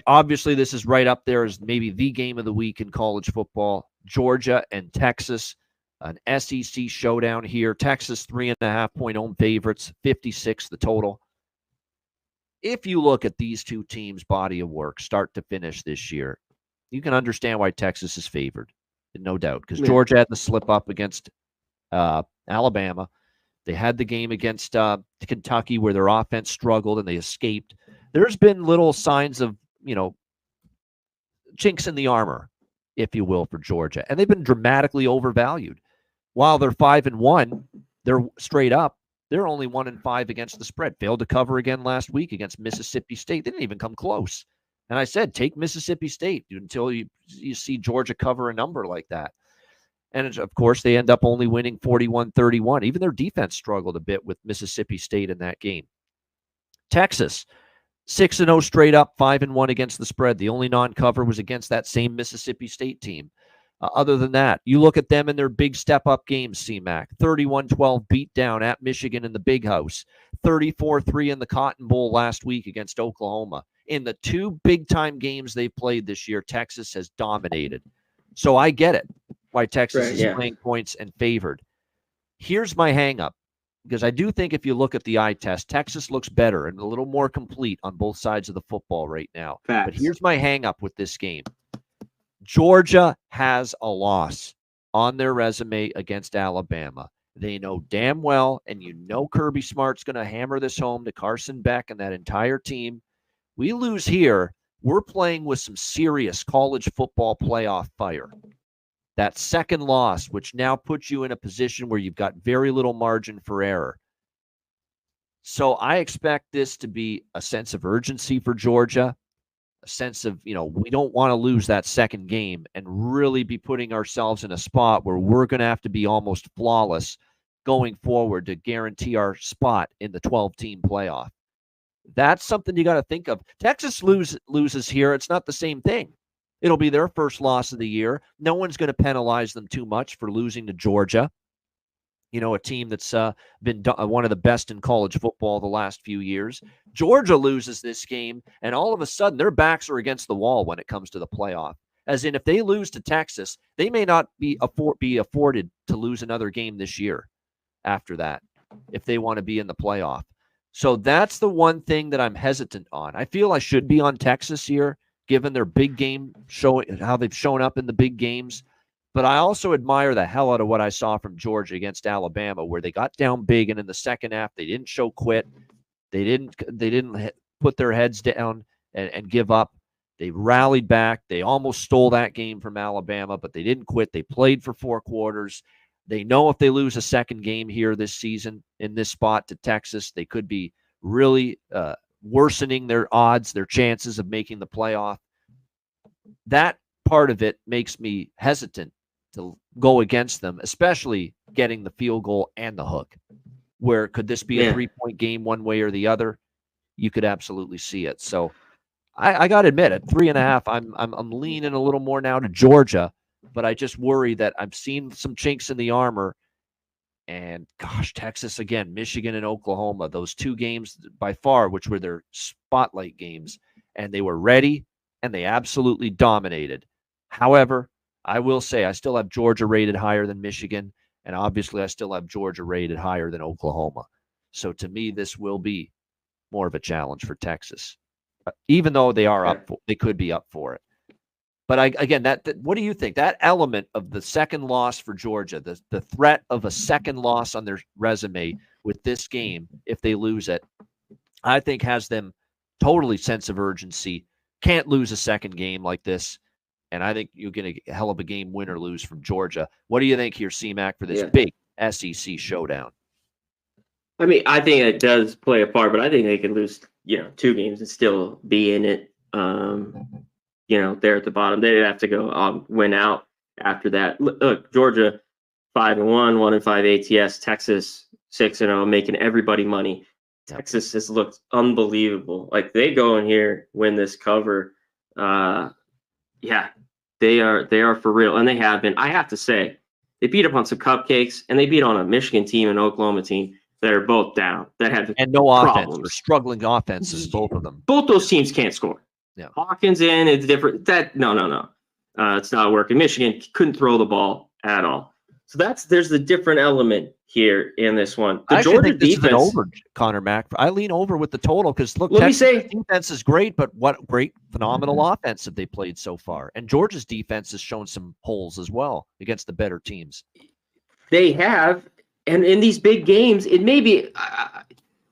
Obviously, this is right up there as maybe the game of the week in college football. Georgia and Texas, an SEC showdown here. Texas 3.5-point home favorites, 56 the total. If you look at these two teams' body of work, start to finish this year, you can understand why Texas is favored, no doubt, because Georgia had the slip up against Alabama. They had the game against Kentucky where their offense struggled and they escaped. There's been little signs of, chinks in the armor, if you will, for Georgia. And they've been dramatically overvalued. While they're 5-1, they're straight up. They're only 1-5 against the spread. Failed to cover again last week against Mississippi State. They didn't even come close. And I said, take Mississippi State until you see Georgia cover a number like that. And, of course, they end up only winning 41-31. Even their defense struggled a bit with Mississippi State in that game. Texas, 6-0 straight up, 5-1 against the spread. The only non-cover was against that same Mississippi State team. Other than that, you look at them in their big step-up games, CMAC. 31-12 beat down at Michigan in the Big House. 34-3 in the Cotton Bowl last week against Oklahoma. In the two big-time games they've played this year, Texas has dominated. So I get it, why Texas is playing points and favored. Here's my hang-up, because I do think if you look at the eye test, Texas looks better and a little more complete on both sides of the football right now. Facts. But here's my hang-up with this game. Georgia has a loss on their resume against Alabama. They know damn well, and Kirby Smart's going to hammer this home to Carson Beck and that entire team. We lose here, we're playing with some serious college football playoff fire. That second loss, which now puts you in a position where you've got very little margin for error. So I expect this to be a sense of urgency for Georgia, a sense of, we don't want to lose that second game and really be putting ourselves in a spot where we're going to have to be almost flawless going forward to guarantee our spot in the 12-team playoff. That's something you got to think of. Texas loses here. It's not the same thing. It'll be their first loss of the year. No one's going to penalize them too much for losing to Georgia, a team that's been one of the best in college football the last few years. Georgia loses this game, and all of a sudden their backs are against the wall when it comes to the playoff. As in, if they lose to Texas, they may not be afforded to lose another game this year after that if they want to be in the playoff. So that's the one thing that I'm hesitant on. I feel I should be on Texas here, given their big game, showing how they've shown up in the big games. But I also admire the hell out of what I saw from Georgia against Alabama, where they got down big, and in the second half, they didn't show quit. They didn't put their heads down and give up. They rallied back. They almost stole that game from Alabama, but they didn't quit. They played for 4 quarters. They know if they lose a second game here this season in this spot to Texas, they could be really worsening their odds, their chances of making the playoff. That part of it makes me hesitant to go against them, especially getting the field goal and the hook. Where could this be a 3-point game one way or the other? You could absolutely see it. So I got to admit, at 3.5, I'm leaning a little more now to Georgia, but I just worry that I've seen some chinks in the armor. And gosh, Texas again, Michigan and Oklahoma, those 2 games by far, which were their spotlight games, and they were ready and they absolutely dominated. However, I will say I still have Georgia rated higher than Michigan, and obviously I still have Georgia rated higher than Oklahoma. So to me, this will be more of a challenge for Texas, even though they could be up for it. But again, what do you think? That element of the second loss for Georgia, the threat of a second loss on their resume with this game, if they lose it, I think has them totally sense of urgency. Can't lose a second game like this. And I think you'll get a hell of a game, win or lose, from Georgia. What do you think here, CMAC, for this big SEC showdown? I mean, I think it does play a part, but I think they can lose, 2 games and still be in it. There at the bottom, they'd have to go win out after that. Look, Georgia 5-1, 1-5 ATS, Texas 6-0, making everybody money. Texas has looked unbelievable. Like, they go in here, win this cover. They are for real, and they have been. I have to say, they beat up on some cupcakes, and they beat on a Michigan team and Oklahoma team that are both down, that have and no problems. offense, or struggling offenses, both of them. Both those teams can't score. Yeah. Hawkins in, it's different. No. It's not working. Michigan couldn't throw the ball at all. So there's the different element here in this one. The I actually Georgia think this is an defense. over, Connor Mack. I lean over with the total because look, Let me Texas say, defense is great, but what great, phenomenal offense have they played so far? And Georgia's defense has shown some holes as well against the better teams. they have, and in these big games, it may be.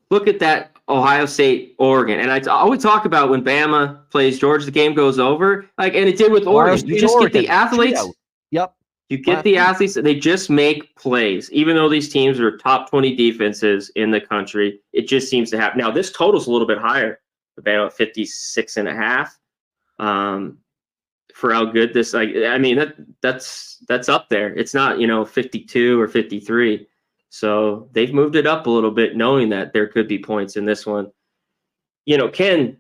Look at that Ohio State, Oregon, and I always talk about when Bama plays Georgia, the game goes over, like, and it did with Oregon. You just get the athletes. Shootout. Yep. You get the athletes, they just make plays. Even though these teams are top 20 defenses in the country, it just seems to happen. Now, this total's a little bit higher, about 56.5. For how good this, that's up there. It's not, 52 or 53. So they've moved it up a little bit, knowing that there could be points in this one. Can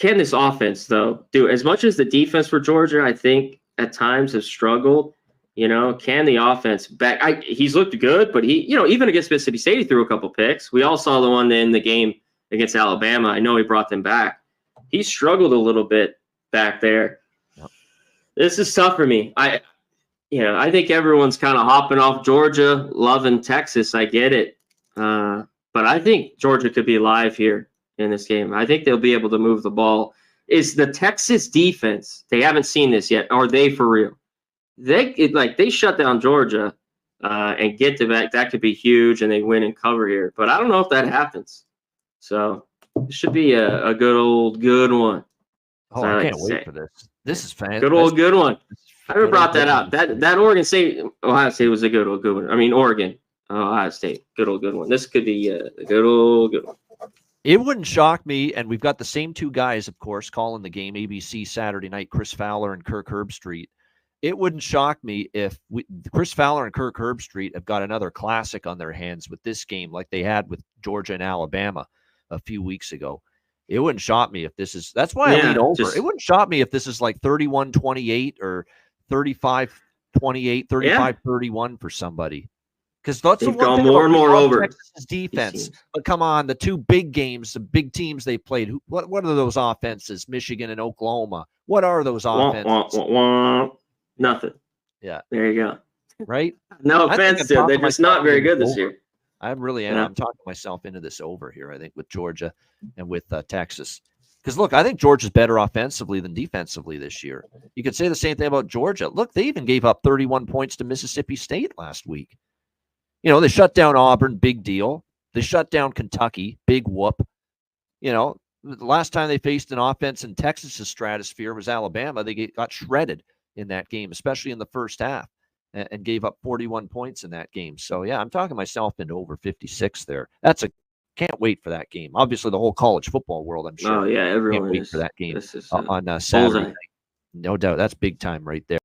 this offense, though, do as much as the defense for Georgia, I think, at times have struggled? Can the offense back? He's looked good, but he, even against Mississippi State, he threw a couple picks. We all saw the one in the game against Alabama. I know he brought them back. He struggled a little bit back there. Yep. This is tough for me. I think everyone's kind of hopping off Georgia, loving Texas. I get it. But I think Georgia could be live here in this game. I think they'll be able to move the ball. Is the Texas defense, they haven't seen this yet. Are they for real? They shut down Georgia and get to back. That could be huge, and they win and cover here. But I don't know if that happens. So it should be a good one. Oh, I can't wait for this. This is fantastic. Good one. I never brought that out. That Oregon State, Ohio State was a good one. I mean, Oregon, Ohio State, good one. This could be a good one. It wouldn't shock me, and we've got the same two guys, of course, calling the game, ABC Saturday night, Chris Fowler and Kirk Herbstreit. It wouldn't shock me if Chris Fowler and Kirk Herbstreit have got another classic on their hands with this game like they had with Georgia and Alabama a few weeks ago. It wouldn't shock me if this is – that's why I lean over. It wouldn't shock me if this is like 31-28 or 35-28, 35-31 for somebody. Because that's the one thing more and more over Texas's defense. But come on, the two big games, the big teams they played. What are those offenses? Michigan and Oklahoma. What are those offenses? Nothing. Yeah. There you go. Right? No offense to them. They're just not very good this year. I really am. I'm talking myself into this over here, I think, with Georgia and with Texas. Because, look, I think Georgia's better offensively than defensively this year. You could say the same thing about Georgia. Look, they even gave up 31 points to Mississippi State last week. They shut down Auburn, big deal. They shut down Kentucky, big whoop. The last time they faced an offense in Texas's stratosphere was Alabama. They got shredded in that game, especially in the first half, and gave up 41 points in that game. So, yeah, I'm talking myself into over 56 there. Can't wait for that game. Obviously, the whole college football world, I'm sure. Oh, yeah, everyone can't wait for that game on Saturday night. No doubt. That's big time right there.